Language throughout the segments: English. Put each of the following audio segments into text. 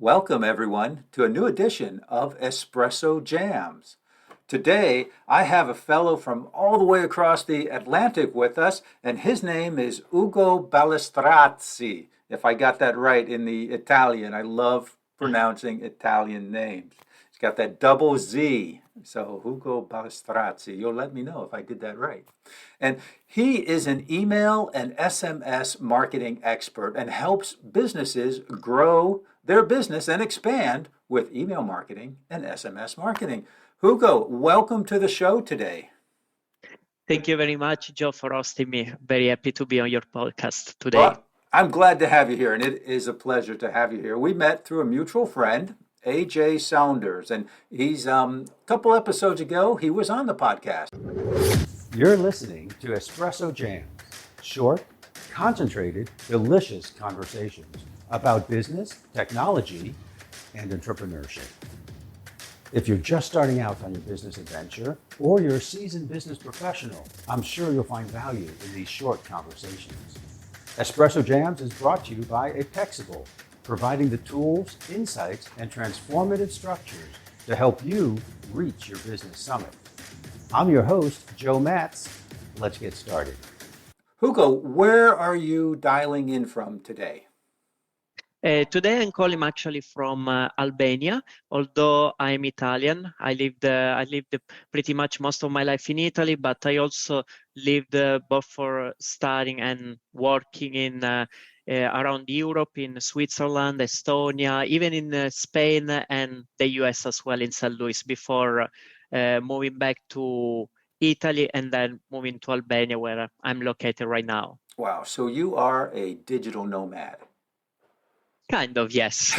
Welcome, everyone, to a new edition of Espresso Jams. Today, I have a fellow from all the way across the Atlantic with us, and his name is Ugo Balestrazzi, if I got that right in the Italian. I love pronouncing Italian names. He's got that double Z. So, Ugo Balestrazzi, you'll let me know if I did that right. And he is an email and SMS marketing expert and helps businesses grow their business and expand with email marketing and SMS marketing. Hugo, welcome to the show today. Thank you very much, Joe, for hosting me. Very happy to be on your podcast today. Well, I'm glad to have you here, and it is a pleasure to have you here. We met through a mutual friend, AJ Saunders, and he's a couple episodes ago, he was on the podcast. You're listening to Espresso Jams, short, concentrated, delicious conversations about business, technology, and entrepreneurship. If you're just starting out on your business adventure, or you're a seasoned business professional, I'm sure you'll find value in these short conversations. Espresso Jams is brought to you by 𝐀𝐏𝐄𝐗, providing the tools, insights, and transformative structures to help you reach your business summit. I'm your host, Joe Matz. Let's get started. Hugo, where are you dialing in from today? Today I'm calling actually from Albania, although I'm Italian. I lived pretty much most of my life in Italy, but I also lived both for studying and working in around Europe, in Switzerland, Estonia, even in Spain and the US as well, in St. Louis, before moving back to Italy and then moving to Albania, where I'm located right now. Wow, so you are a digital nomad. Kind of, yes.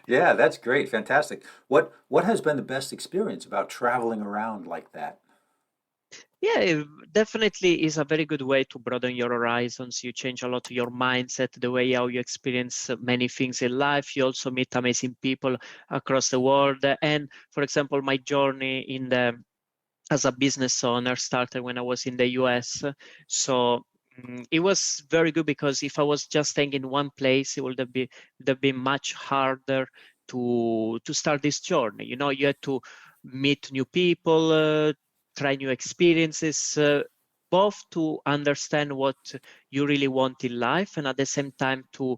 Yeah, that's great. Fantastic. What has been the best experience about traveling around like that? Yeah, it definitely is a very good way to broaden your horizons. You change a lot of your mindset, the way how you experience many things in life. You also meet amazing people across the world. And for example, my journey as a business owner started when I was in the US. So it was very good because if I was just staying in one place, it would have been much harder to start this journey. You know, you had to meet new people, try new experiences, both to understand what you really want in life and at the same time to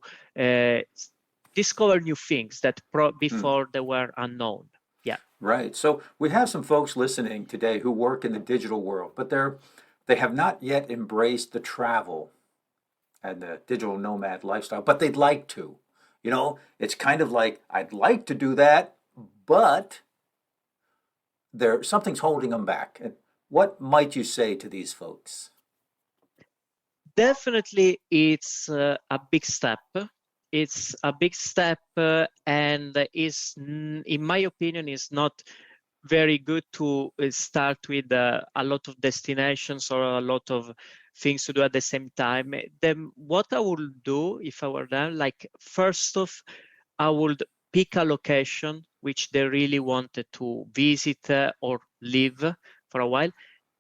discover new things that before they were unknown. Yeah. Right. So we have some folks listening today who work in the digital world, but they have not yet embraced the travel and the digital nomad lifestyle, but they'd like to. You know, it's kind of like, I'd like to do that, but something's holding them back. And what might you say to these folks? Definitely, it's a big step. It's a big step, and in my opinion, is not very good to start with a lot of destinations or a lot of things to do at the same time. Then what I would do if I were them, like first off, I would pick a location which they really wanted to visit or live for a while.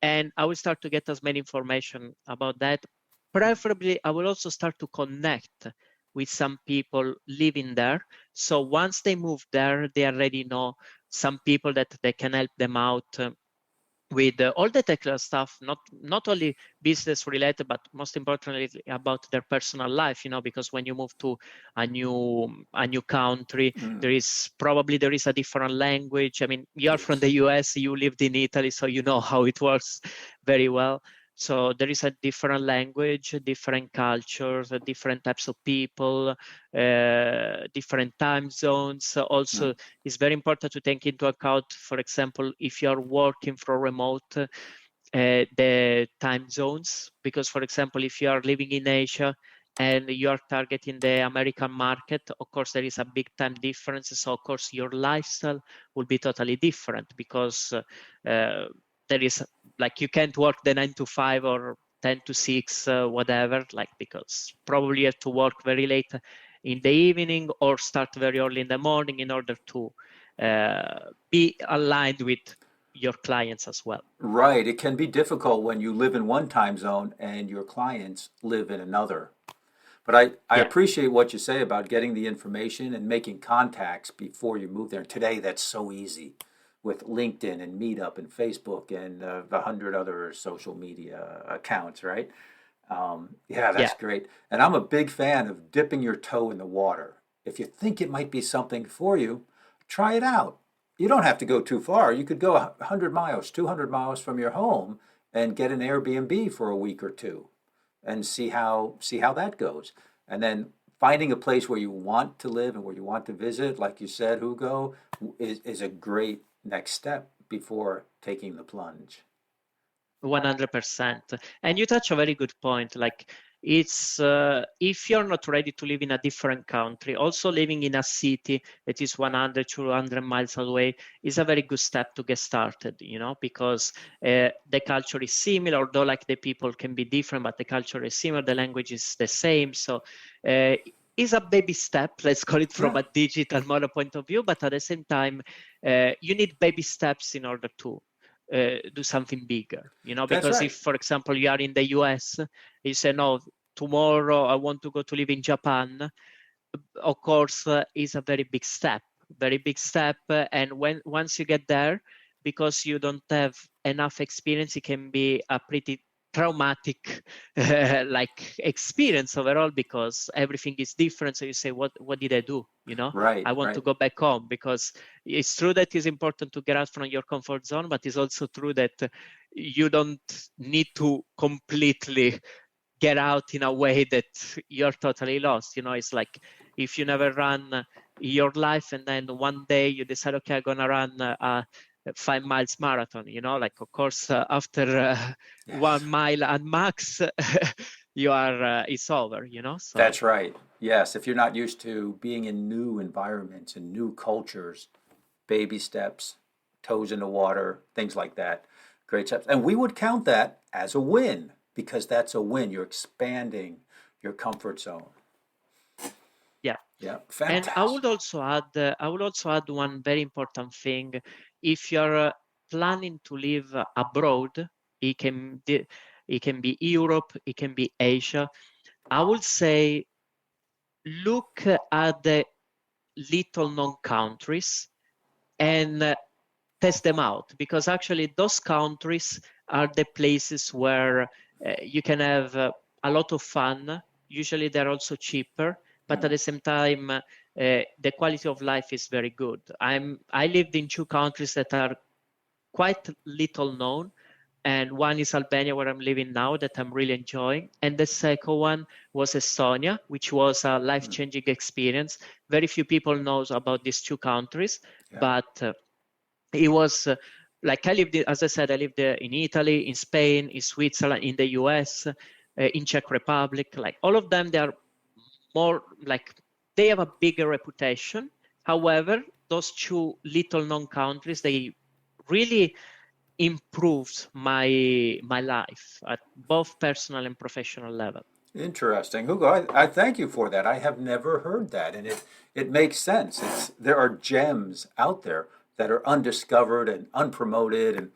And I will start to get as many information about that. Preferably, I will also start to connect with some people living there. So once they move there, they already know some people that they can help them out with all the technical stuff, not only business related, but most importantly about their personal life. You know, because when you move to a new country, there is a different language. I mean, you are from the US, you lived in Italy, so you know how it works very well. So there is a different language, different cultures, different types of people, different time zones. Also, it's very important to take into account, for example, if you're working from remote, the time zones. Because, for example, if you are living in Asia and you are targeting the American market, of course, there is a big time difference. So, of course, your lifestyle will be totally different because there is, like, you can't work the 9 to 5 or 10 to 6, whatever, like, because probably you have to work very late in the evening or start very early in the morning in order to be aligned with your clients as well. Right. It can be difficult when you live in one time zone and your clients live in another. But I Yeah, appreciate what you say about getting the information and making contacts before you move there. And today, that's so easy with LinkedIn and Meetup and Facebook and the hundred other social media accounts, right? Yeah, yeah. that's great. And I'm a big fan of dipping your toe in the water. If you think it might be something for you, try it out. You don't have to go too far. You could go 100 miles, 200 miles from your home and get an Airbnb for a week or two and see how that goes. And then finding a place where you want to live and where you want to visit, like you said, Hugo, is a great next step before taking the plunge. 100%. And you touch a very good point. Like it's if you're not ready to live in a different country, also living in a city that is 100, 200 miles away is a very good step to get started, because the culture is similar, although like the people can be different, but the culture is similar, the language is the same. So is a baby step, let's call it from Yeah, a digital model point of view, but at the same time, you need baby steps in order to do something bigger, that's because right. if, for example, you are in the US, you say, no, tomorrow I want to go to live in Japan, of course, is a very big step. And once you get there, because you don't have enough experience, it can be a pretty traumatic like experience overall, because everything is different. So you say, what did I do? Right, I want to right. go back home, because it's true that it's important to get out from your comfort zone, but it's also true that you don't need to completely get out in a way that you're totally lost. It's like if you never run your life and then one day you decide, okay, I'm gonna run a 5 miles marathon. Like of course after Yes. 1 mile and max, you are it's over. So That's right. Yes, if you're not used to being in new environments and new cultures, baby steps, toes in the water, things like that. Great steps. And we would count that as a win because that's a win. You're expanding your comfort zone. yeah. Yeah, And I fantastic. would also add one very important thing. If you're planning to live abroad, it can be, it can be Europe, it can be Asia. I would say look at the little known countries and test them out, because actually those countries are the places where you can have a lot of fun. Usually they're also cheaper, but at Mm. the same time, the quality of life is very good. I lived in two countries that are quite little known, and one is Albania, where I'm living now, that I'm really enjoying, and the second one was Estonia, which was a Mm. life-changing experience. Very few people knows about these two countries, Yeah. but it was like as I said, I lived in Italy, in Spain, in Switzerland, in the US, in Czech Republic. Like all of them, they are more like they have a bigger reputation. However, those two little known countries, they really improved my life at both personal and professional level. Interesting. Hugo, I thank you for that. I have never heard that, and it makes sense. There are gems out there that are undiscovered and unpromoted and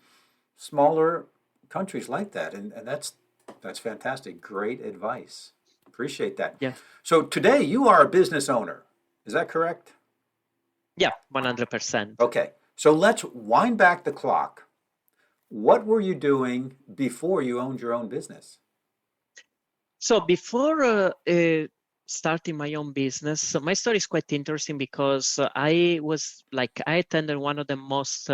smaller countries like that, and that's fantastic. Great advice. Appreciate that. Yeah, So today you are a business owner. Is that correct? yeah, 100%. Okay. So let's wind back the clock. What were you doing before you owned your own business? So before starting my own business, so my story is quite interesting, because I attended one of the most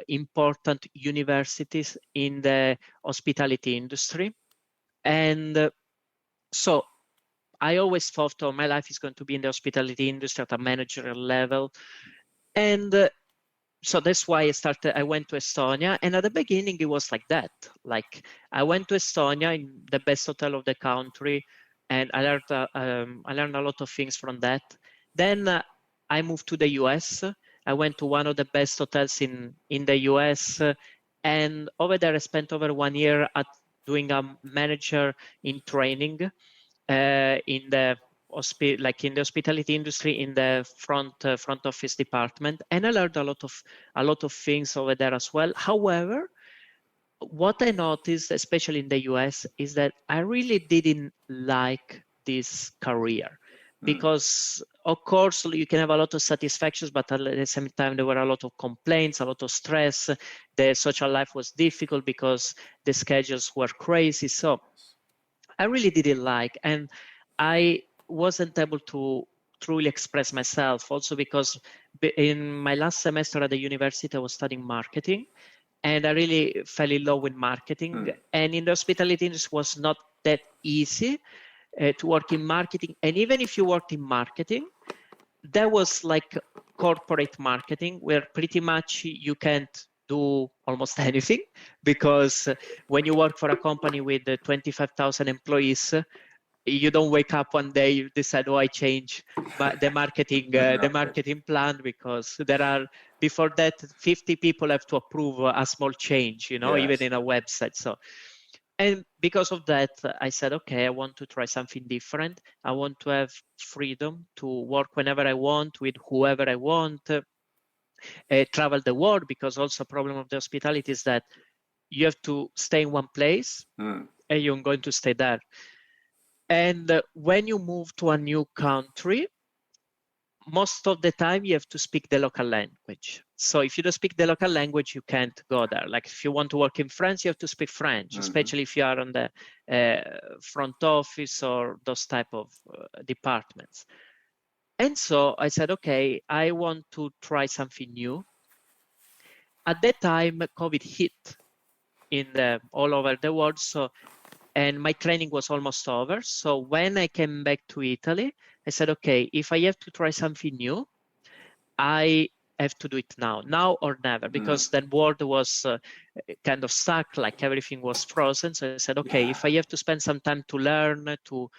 important universities in the hospitality industry. And so I always thought, oh, my life is going to be in the hospitality industry at a managerial level. And so that's why I went to Estonia. And at the beginning, it was like that. Like I went to Estonia in the best hotel of the country, and I learned a lot of things from that. Then I moved to the US. I went to one of the best hotels in the US. And over there, I spent over 1 year at doing a manager in training in the in the hospitality industry, in the front office department, and I learned a lot of things over there as well. However, what I noticed, especially in the US, is that I really didn't like this career. Because of course you can have a lot of satisfactions, but at the same time there were a lot of complaints, a lot of stress. The social life was difficult because the schedules were crazy. So I really didn't like, and I wasn't able to truly express myself, also because in my last semester at the university I was studying marketing, and I really fell in love with marketing. And in the hospitality industry was not that easy to work in marketing. And even if you worked in marketing, that was like corporate marketing, where pretty much you can't do almost anything, because when you work for a company with 25,000 employees, you don't wake up one day, you decide, oh, I change the marketing plan, because there are, before that, 50 people have to approve a small change, even in a website. So, and because of that, I said, okay, I want to try something different. I want to have freedom to work whenever I want, with whoever I want, travel the world, because also a problem of the hospitality is that you have to stay in one place and you're going to stay there. And when you move to a new country, most of the time you have to speak the local language. So if you don't speak the local language, you can't go there. Like if you want to work in France, you have to speak French, especially if you are on the front office or those type of departments. And so I said, okay, I want to try something new. At that time, COVID hit all over the world. And my training was almost over. So when I came back to Italy, I said, okay, if I have to try something new, I have to do it now or never, because then world was kind of stuck, like everything was frozen. So I said, okay, if I have to spend some time to learn, to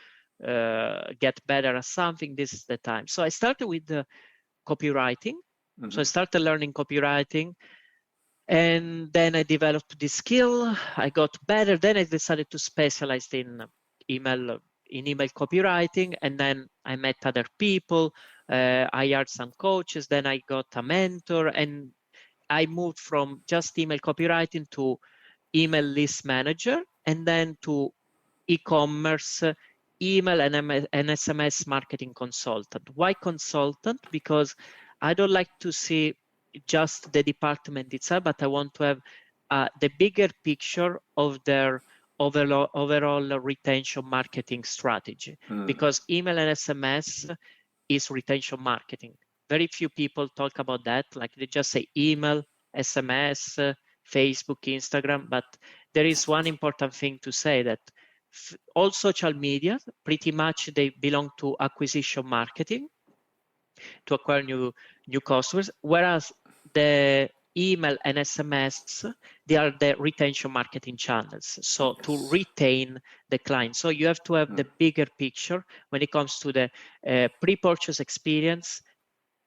get better at something, this is the time. So I started with copywriting. So I started learning copywriting. And then I developed this skill. I got better. Then I decided to specialize in email copywriting. And then I met other people. I hired some coaches. Then I got a mentor. And I moved from just email copywriting to email list manager, and then to e-commerce, email and SMS marketing consultant. Why consultant? Because I don't like to see just the department itself, but I want to have the bigger picture of their overall retention marketing strategy. Because email and SMS is retention marketing. Very few people talk about that. Like they just say email, SMS, Facebook, Instagram. But there is one important thing to say, that all social media, pretty much they belong to acquisition marketing, to acquire new customers, whereas the email and SMS, they are the retention marketing channels. So to retain the client. So you have to have the bigger picture when it comes to the pre-purchase experience,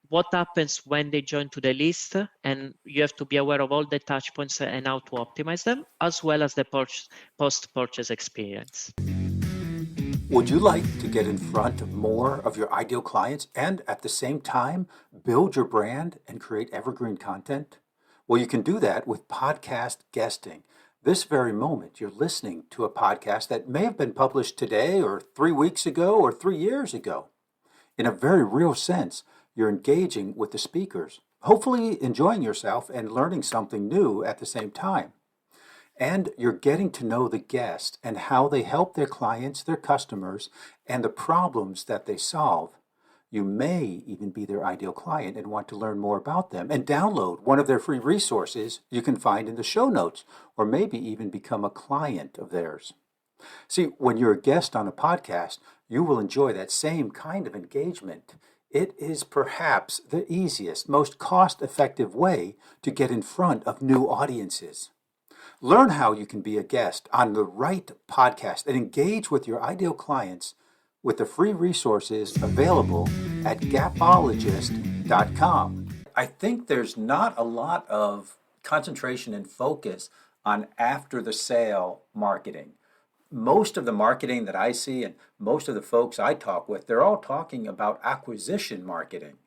what happens when they join to the list, and you have to be aware of all the touch points and how to optimize them, as well as the post-purchase experience. Would you like to get in front of more of your ideal clients and at the same time build your brand and create evergreen content? Well, you can do that with podcast guesting. This very moment, you're listening to a podcast that may have been published today or 3 weeks ago or 3 years ago. In a very real sense, you're engaging with the speakers, hopefully enjoying yourself and learning something new at the same time. And you're getting to know the guest and how they help their clients, their customers, and the problems that they solve. You may even be their ideal client and want to learn more about them and download one of their free resources you can find in the show notes, or maybe even become a client of theirs. See, when you're a guest on a podcast, you will enjoy that same kind of engagement. It is perhaps the easiest, most cost-effective way to get in front of new audiences. Learn how you can be a guest on the right podcast and engage with your ideal clients with the free resources available at gapologist.com. I think there's not a lot of concentration and focus on after the sale marketing. Most of the marketing that I see and most of the folks I talk with, they're all talking about acquisition marketing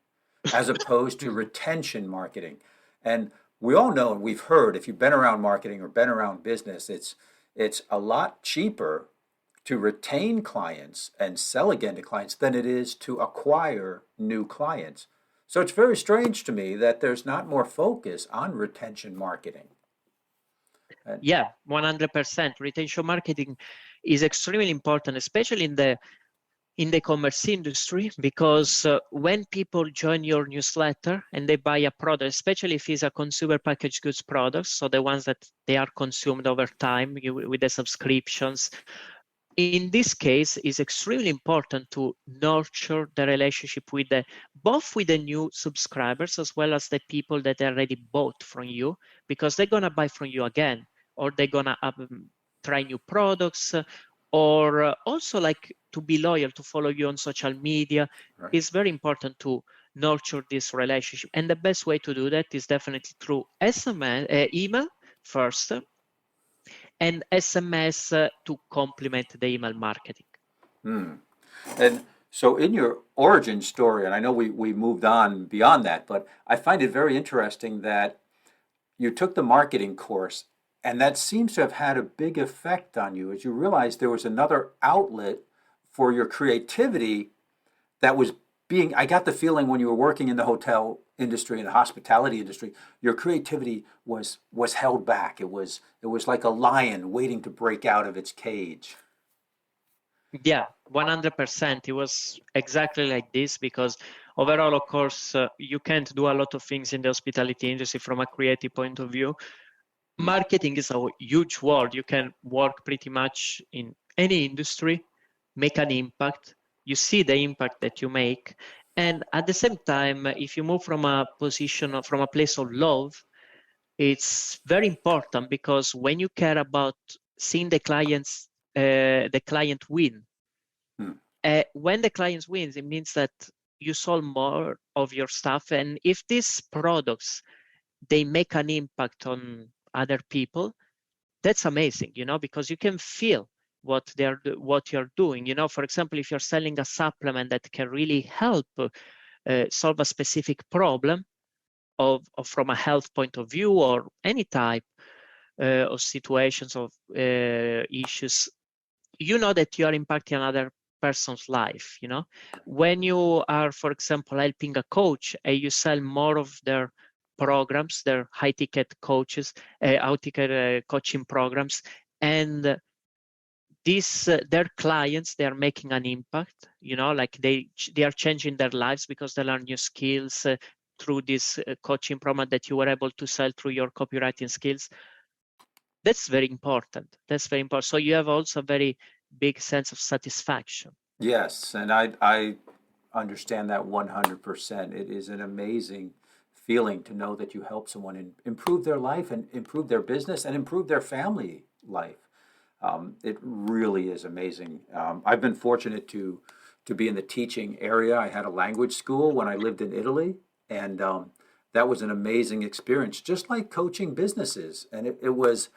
as opposed to retention marketing. And we all know, and we've heard, if you've been around marketing or been around business, it's a lot cheaper to retain clients and sell again to clients than it is to acquire new clients. So it's very strange to me that there's not more focus on retention marketing. Yeah, 100%. Retention marketing is extremely important, especially in the commerce industry, because when people join your newsletter and they buy a product, especially if it's a consumer packaged goods product, so the ones that they are consumed over time with the subscriptions, in this case, it's extremely important to nurture the relationship with both with the new subscribers as well as the people that already bought from you, because they're gonna buy from you again, or they're gonna try new products, or also like to be loyal, to follow you on social media. Right. It's very important to nurture this relationship, and the best way to do that is definitely through SMS, email first, and SMS to complement the email marketing. And so in your origin story, and I know we moved on beyond that, but I find it very interesting that you took the marketing course, and that seems to have had a big effect on you as you realized there was another outlet for your creativity that was being, I got the feeling when you were working in the hotel industry and the hospitality industry, your creativity was held back. It was like a lion waiting to break out of its cage. Yeah, 100%. It was exactly like this, because overall, of course, you can't do a lot of things in the hospitality industry from a creative point of view. Marketing is a huge world. You can work pretty much in any industry, make an impact. You see the impact that you make. And at the same time, if you move from a position, from a place of love, it's very important, because when you care about seeing the client win, when the client wins, it means that you sold more of your stuff. And if these products, they make an impact on other people, that's amazing, because you can feel what you're doing. For example, if you're selling a supplement that can really help solve a specific problem of from a health point of view, or any type of situations of issues, that you are impacting another person's life. When you are, for example, helping a coach, and you sell more of their programs, their high ticket coaching programs, and these their clients, they are making an impact, like they are changing their lives because they learn new skills through this coaching program that you were able to sell through your copywriting skills. That's very important. So you have also a very big sense of satisfaction. Yes, and I understand that 100%. It is an amazing feeling to know that you help someone improve their life and improve their business and improve their family life. It really is amazing. I've been fortunate to be in the teaching area. I had a language school when I lived in Italy, and that was an amazing experience, just like coaching businesses. And it was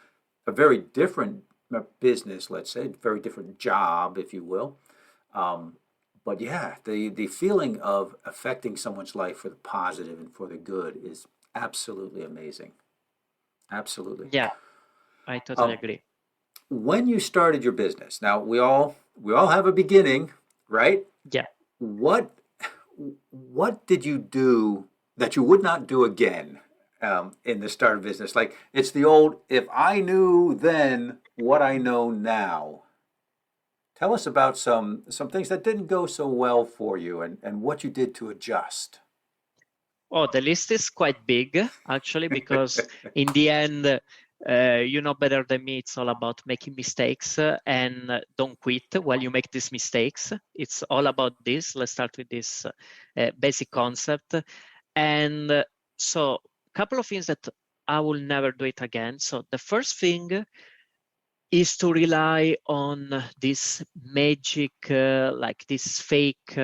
a very different business, let's say, very different job, if you will. But yeah, the feeling of affecting someone's life for the positive and for the good is absolutely amazing. Absolutely. Yeah, I totally agree. When you started your business, now we all have a beginning, right? Yeah. What did you do that you would not do again in the start of business? Like, it's the old, if I knew then what I know now. Tell us about some things that didn't go so well for you, and what you did to adjust. Oh, the list is quite big, actually, because in the end, you know better than me, it's all about making mistakes, and don't quit while you make these mistakes. It's all about this. Let's start with this basic concept. And so a couple of things that I will never do it again. So the first thing is to rely on this magic, like this fake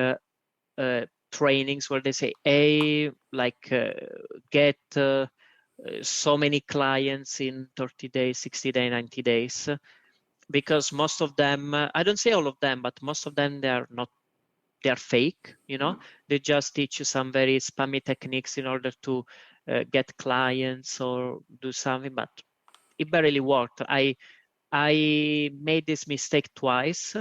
trainings where they say, get so many clients in 30 days, 60 days, 90 days. Because most of them, I don't say all of them, but most of them, they are fake, They just teach you some very spammy techniques in order to get clients or do something, but it barely worked. I made this mistake twice.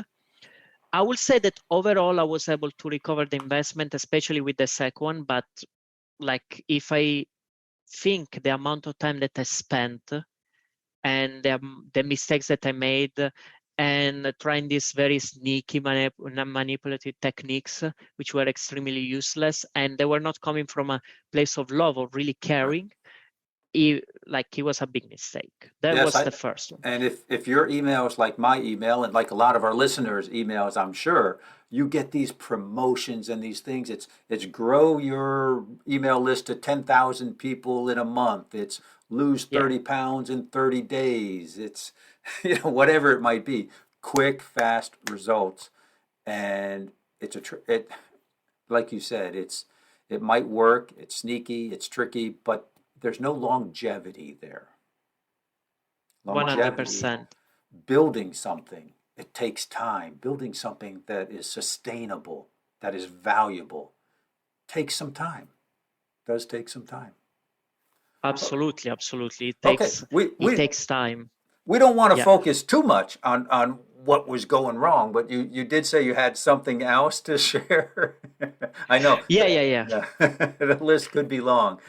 I will say that overall, I was able to recover the investment, especially with the second one. But like, if I think the amount of time that I spent and the mistakes that I made and trying these very sneaky manipulative techniques, which were extremely useless, and they were not coming from a place of love or really caring, it was a big mistake. That Yes, was the first one. and if your email is like my email and like a lot of our listeners' emails, I'm sure you get these promotions and these things. It's grow your email list to 10,000 people in a month. It's lose 30 pounds in 30 days. It's whatever it might be. Quick, fast results, and it's it like you said, it might work. It's sneaky. It's tricky, but there's no longevity there. Longevity, 100%. building something, it takes time. Building something that is sustainable, that is valuable, takes some time. Does take some time. Absolutely. It Okay, takes time. we don't want to Yeah. focus too much on what was going wrong, but you did say you had something else to share. I know. Yeah. The list could be long.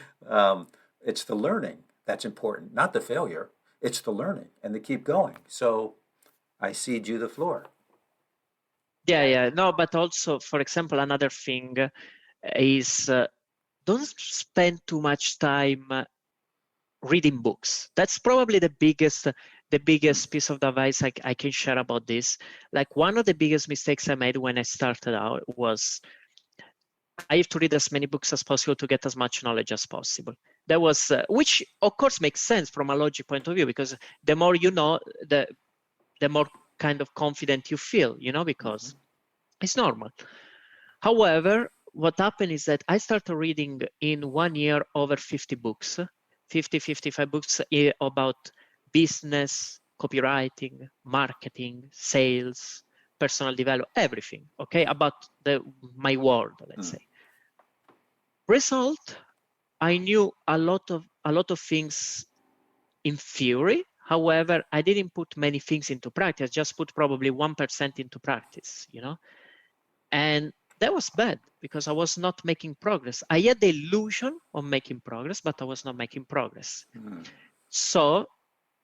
It's the learning that's important, not the failure. It's the learning and the keep going. So I cede you the floor. Yeah. No, but also, for example, another thing is don't spend too much time reading books. That's probably the biggest piece of advice I can share about this. Like, one of the biggest mistakes I made when I started out was I have to read as many books as possible to get as much knowledge as possible. That was, which of course makes sense from a logic point of view, because the more you know, the more kind of confident you feel, because it's normal. However, what happened is that I started reading in 1 year over 50 books, 55 books about business, copywriting, marketing, sales, personal development, everything, okay, about my world, let's say. Result, I knew a lot of things in theory. However, I didn't put many things into practice, just put probably 1% into practice, and that was bad because I was not making progress. I had the illusion of making progress, but I was not making progress. So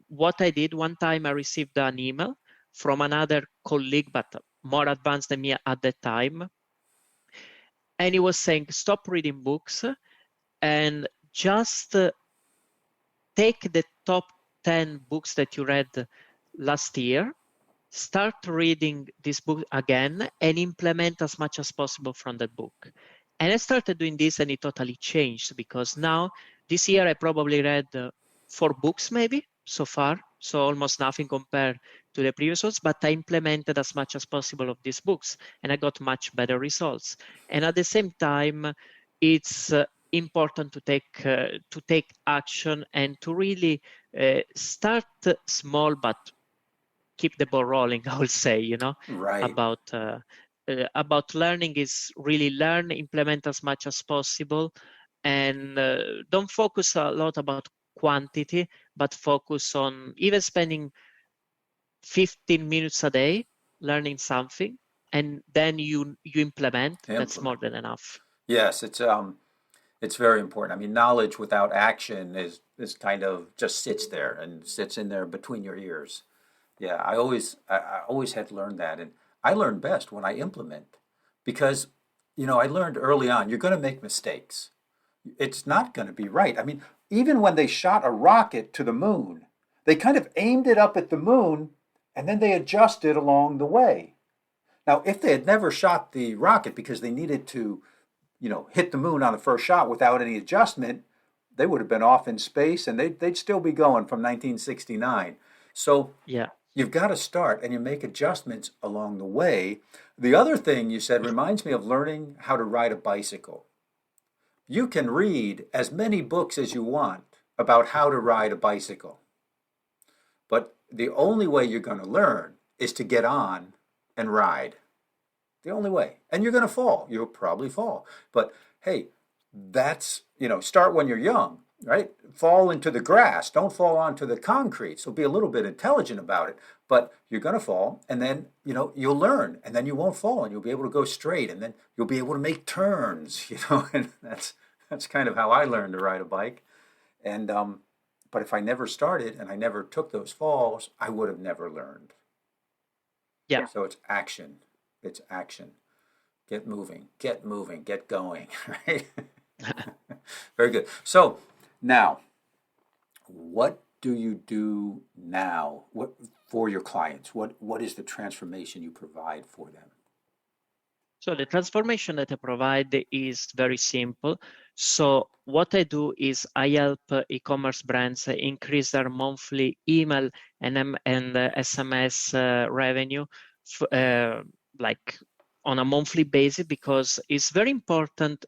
what I did, one time I received an email from another colleague, but more advanced than me at the time. And he was saying, stop reading books and just take the top 10 books that you read last year, start reading this book again, and implement as much as possible from that book. And I started doing this, and it totally changed, because now, this year, I probably read 4 books maybe so far, so almost nothing compared to the previous ones, but I implemented as much as possible of these books, and I got much better results. And at the same time, it's important to take action and to really start small, but keep the ball rolling, I would say, Right. About learning is really learn, implement as much as possible, and don't focus a lot about quantity, but focus on even spending 15 minutes a day learning something, and then you implement. That's more than enough. Yes, it's very important. I mean, knowledge without action is kind of just sits there and sits in there between your ears. Yeah, I always had learned that, and I learn best when I implement, because I learned early on you're going to make mistakes. It's not going to be right. I mean, even when they shot a rocket to the moon, they kind of aimed it up at the moon and then they adjusted along the way. Now, if they had never shot the rocket because they needed to, hit the moon on the first shot without any adjustment, they would have been off in space and they'd still be going from 1969. So yeah, you've got to start and you make adjustments along the way. The other thing you said reminds me of learning how to ride a bicycle. You can read as many books as you want about how to ride a bicycle, but the only way you're going to learn is to get on and ride. The only way. And you're going to fall. You'll probably fall. But hey, that's, start when you're young. right? Fall into the grass. Don't fall onto the concrete. So be a little bit intelligent about it. But you're going to fall, and then you'll learn, and then you won't fall, and you'll be able to go straight, and then you'll be able to make turns. And that's kind of how I learned to ride a bike. And but if I never started and I never took those falls, I would have never learned. Yeah. So it's action. It's action. Get moving, get going, right? Very good. So now, what do you do now? What for your clients? What is the transformation you provide for them? So the transformation that I provide is very simple. So what I do is I help e-commerce brands increase their monthly email and SMS revenue, like on a monthly basis, because it's very important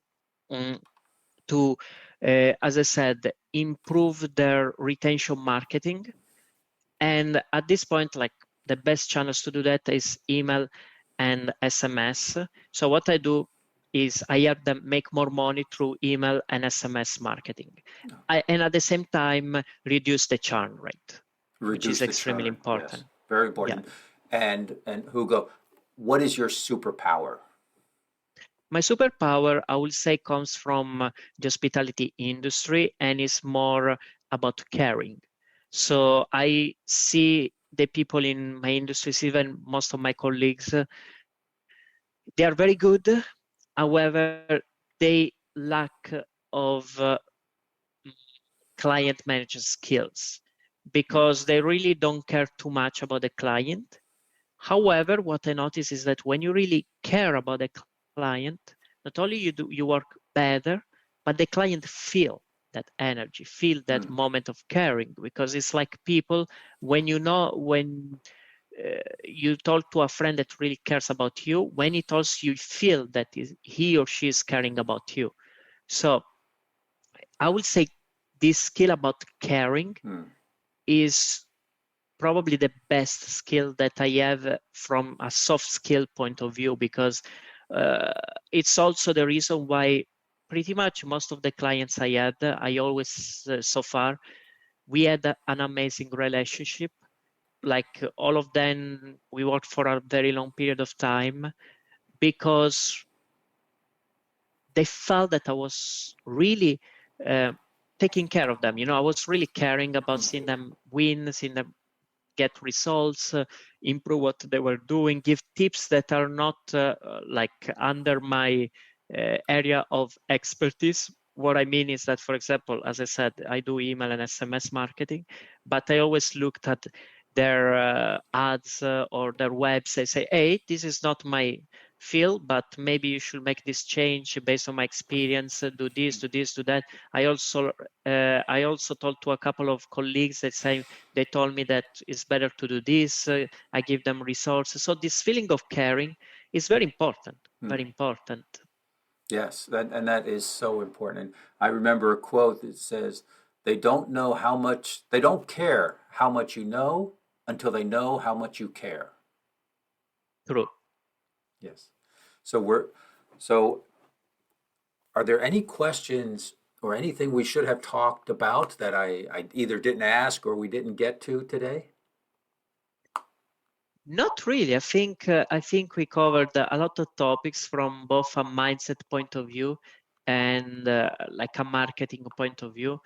to, as I said, improve their retention marketing. And at this point, like the best channels to do that is email and SMS. So what I do is I help them make more money through email and SMS marketing. And at the same time, reduce the churn rate, which is extremely important. Yes, very important. Yeah. And Hugo, what is your superpower? My superpower, I will say, comes from the hospitality industry and is more about caring. So I see the people in my industries, even most of my colleagues, they are very good. However, they lack of client manager skills because they really don't care too much about the client. However, what I notice is that when you really care about the client, not only you work better, but the client feel that energy, feel that moment of caring, because it's like people, when you talk to a friend that really cares about you, when he tells you, feel that he or she is caring about you. So I would say this skill about caring is probably the best skill that I have from a soft skill point of view, because it's also the reason why pretty much most of the clients I had, I always, so far, we had an amazing relationship. Like all of them, we worked for a very long period of time because they felt that I was really taking care of them. I was really caring about seeing them win, seeing them get results, improve what they were doing, give tips that are not like under my area of expertise. What I mean is that, for example, as I said, I do email and SMS marketing, but I always looked at their ads or their website, say, hey, this is not my field, but maybe you should make this change based on my experience, do this, do this, do that. I also talked to a couple of colleagues that they told me that it's better to do this. I give them resources. So this feeling of caring is very important, very important. Yes, that is so important. And I remember a quote that says, they don't care how much you know until they know how much you care. True. Yes. So are there any questions or anything we should have talked about that I either didn't ask or we didn't get to today? Not really. I think we covered a lot of topics from both a mindset point of view and like a marketing point of view.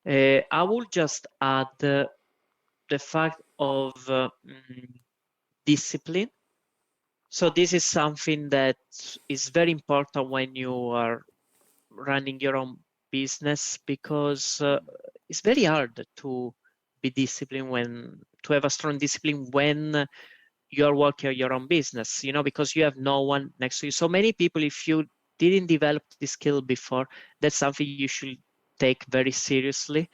I will just add the fact of discipline. So this is something that is very important when you are running your own business, because it's very hard to be disciplined, to have a strong discipline when you're working your own business, because you have no one next to you. So many people, if you didn't develop this skill before, that's something you should take very seriously,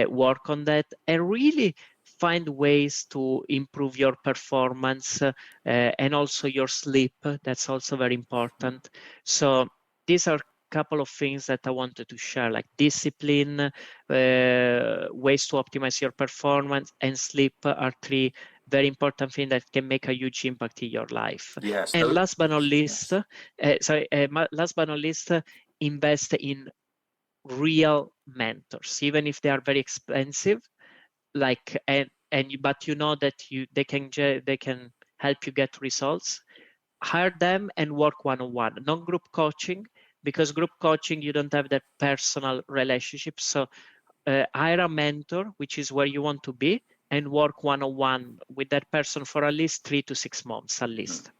work on that, and really find ways to improve your performance and also your sleep. That's also very important. So these are couple of things that I wanted to share, like discipline, ways to optimize your performance, and sleep are three very important things that can make a huge impact in your life. Yes. And last but not least, invest in real mentors, even if they are very expensive. Like but you know that they can help you get results. Hire them and work one-on-one, not group coaching, because group coaching you don't have that personal relationship. So hire a mentor, which is where you want to be, and work one-on-one with that person for at least 3 to 6 months at least.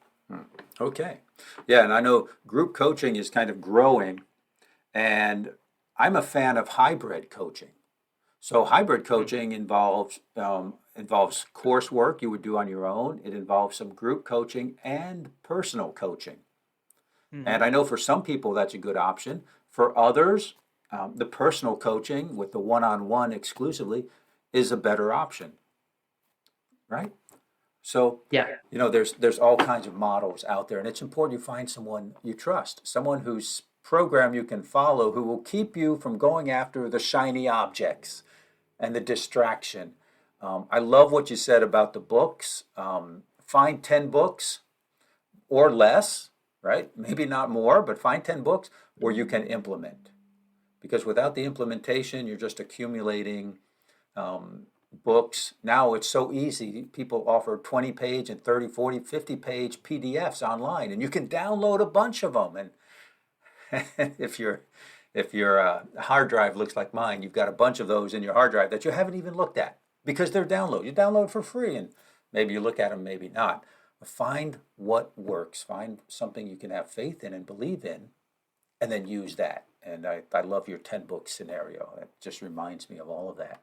Okay. Yeah, and I know group coaching is kind of growing, and I'm a fan of hybrid coaching. So hybrid coaching involves coursework you would do on your own. It involves some group coaching and personal coaching. And I know for some people that's a good option. For others, the personal coaching with the one-on-one exclusively is a better option, right? So, Yeah. there's all kinds of models out there, and it's important you find someone you trust, someone whose program you can follow, who will keep you from going after the shiny objects and the distraction. I love what you said about the books. Find 10 books or less, right? Maybe not more, but find 10 books where you can implement. Because without the implementation, you're just accumulating books. Now it's so easy. People offer 20-page and 30, 40, 50-page PDFs online, and you can download a bunch of them. And if your hard drive looks like mine, you've got a bunch of those in your hard drive that you haven't even looked at because they're downloaded. You download for free, and maybe you look at them, maybe not. But find what works. Find something you can have faith in and believe in, and then use that. And I love your 10-book scenario. It just reminds me of all of that.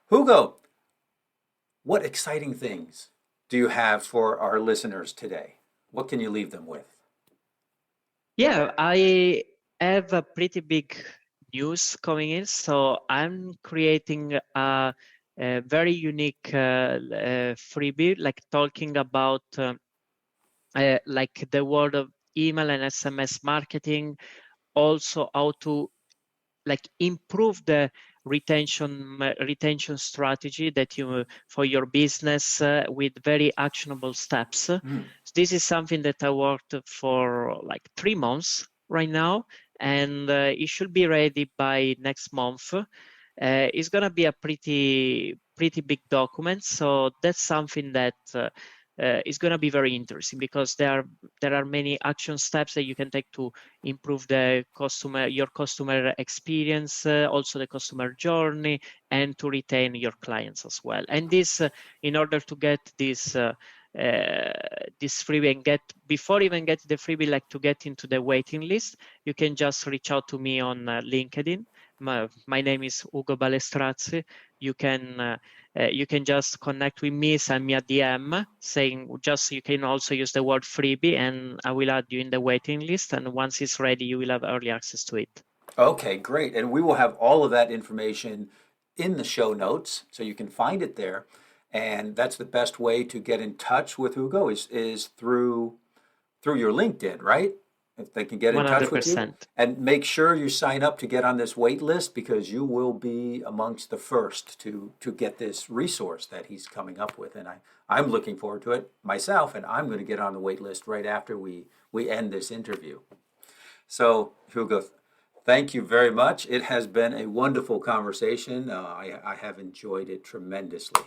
Hugo, what exciting things do you have for our listeners today? What can you leave them with? Yeah, I have a pretty big news coming in. So I'm creating a very unique freebie, like talking about like the world of email and SMS marketing, also how to like improve the retention strategy that you for your business with very actionable steps. So this is something that I worked for like 3 months right now, and it should be ready by next month. It's gonna be a pretty big document, so that's something that is going to be very interesting, because there are many action steps that you can take to improve your customer experience, also the customer journey, and to retain your clients as well. And this, in order to get this freebie and before even get the freebie, like to get into the waiting list, you can just reach out to me on LinkedIn. My name is Ugo Balestrazzi. You can just connect with me, send me a DM saying, you can also use the word freebie, and I will add you in the waiting list. And once it's ready, you will have early access to it. Okay, great. And we will have all of that information in the show notes, so you can find it there. And that's the best way to get in touch with Hugo is through your LinkedIn, right? If they can get in 100%. Touch with you, and make sure you sign up to get on this wait list, because you will be amongst the first to get this resource that he's coming up with. And I'm looking forward to it myself, and I'm going to get on the wait list right after we end this interview. So Hugo, thank you very much. It has been a wonderful conversation. I have enjoyed it tremendously.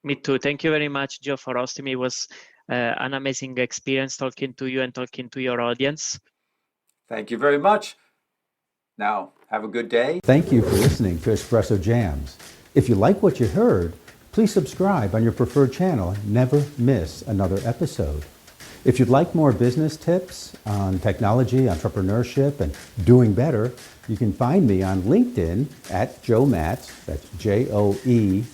Me too. Thank you very much, Joe, for hosting me. It was an amazing experience talking to you and talking to your audience. Thank you very much. Now, have a good day. Thank you for listening to Espresso Jams. If you like what you heard, please subscribe on your preferred channel and never miss another episode. If you'd like more business tips on technology, entrepreneurship, and doing better, you can find me on LinkedIn at Joe Matz, that's JoeMatz,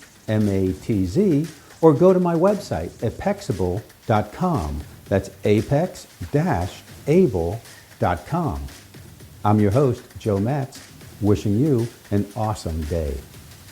or go to my website, apexable.com. That's apex-able.com. I'm your host, Joe Matz, wishing you an awesome day.